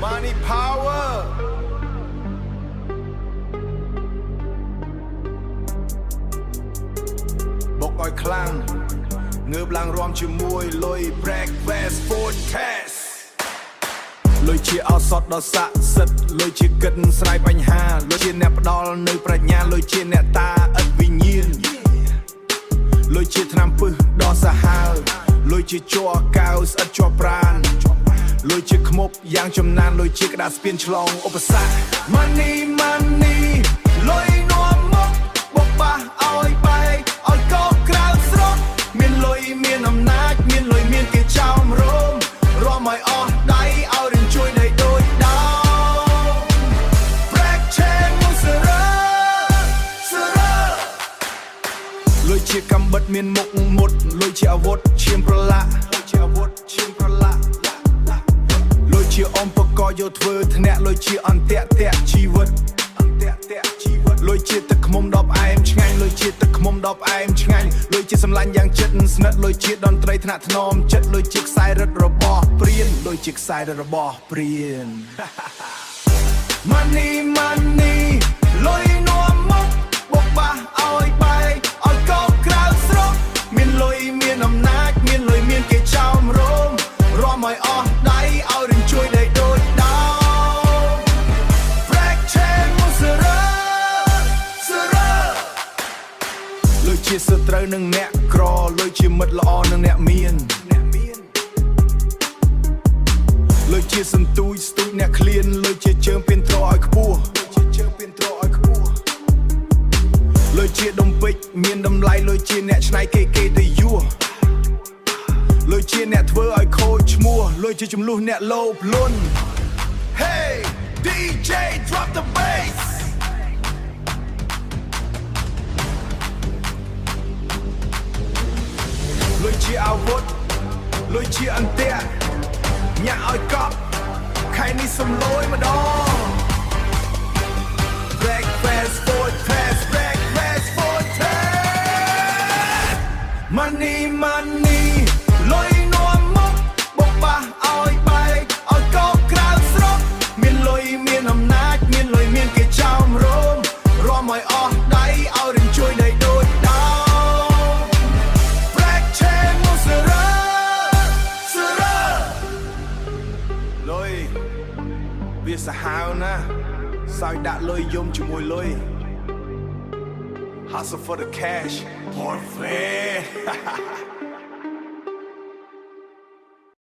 Money power បុកឲ្យខ្លាំងងើបឡើងរំជាមួយលុយ breakfast food test លុយជាឱសថដ៏ស័ក្តិសិទ្ធិលុយជាគិតស្រាយបញ្ហាលុយជាអ្នកផ្ដល់នៅប្រាជ្ញាលុយជាអ្នកតាឥតវិញ្ញាណលុយជាថ្នាំពឹសដ៏សាហាវលុយជាជ័រកៅស្អិតជាប់ប្រាណលុយជាខ្មុំយ៉ាងចំណានលុយជាក្តារស្ពានឆ្លងឧបសគ្គ Money money លុយនាំមកបុកបាសឲ្យបែកឲ្យកោក្រៅស្រុកមានលុយមានអំណាចមានលុយមានគេចោមរោមរំឲ្យអស់ដៃឲ្យរៀនជួយដៃដូចដោBlack chain មួយសរើលុយជាកំបិតមានមុខមុតលុយជាអាវុធឈាមប្រឡាក់លុយជាអាវុធឈាមប្រឡាក់លុយជាអំបកយកធ្វើធ្នាក់លុយជាអន្តៈតៈជីវិតលុយជាទឹកខ្មុំដបឯមឆ្ងាញ់លុយជាទឹកខ្មុំដបឯមឆ្ងាញ់លុយជាសម្លាញ់យ៉ាងចិត្តស្និទ្ធលុយជាតន្ត្រីថ្នាក់ថ្នមចិត្តលុយជាខ្សែរឹតរបស់ព្រានលុយជាខ្សែរឹតរបស់ព្រាន Money money លុយនាំមកបុកបាសឲ្យបែកឲ្យកោក្រៅស្រុកមានលុយមានអំណាចមានលុយមានគេចោមរោមរំឲ្យអស់ដៃឲ្យរៀនជួយដៃដូចដោBlack chain មួយសរើលុយជាសត្រូវនឹងអ្នកក្រលុយជាមិត្តល្អនឹងអ្នកមានលុយជាសន្ទូចស្ទូចអ្នកឃ្លានលុយជាជើងពៀនត្រឲ្យខ្ពស់លុយជាដុំពេជ្រមានតម្លៃលុយជាអ្នកឆ្នៃគេទៅយួរលុយជាអ្នកធ្វើឲ្យខូចឈ្មោះលុយជាចំនួនអ្នកលោភលន់ Hey DJ drop the bass លុយជាអាវុធលុយជាអន្តៈញ៉ាក់ឲ្យកប់ខែនេះសំលយម្ដង Breakfast food test Breakfast food test Money money លុយនាំមកបុកបាសឲ្យបែកឲ្យកោក្រៅស្រុកមានលុយមានអំណាចមានលុយមានគេចោមរោមរំឲ្យអស់ដៃឲ្យរៀនជួយដៃដូចដោ Black chain មួយសរើលុយវាសាហាវណាស់សោយដាក់លុយយំជាមួយលុយ Hustle for the cash Por fe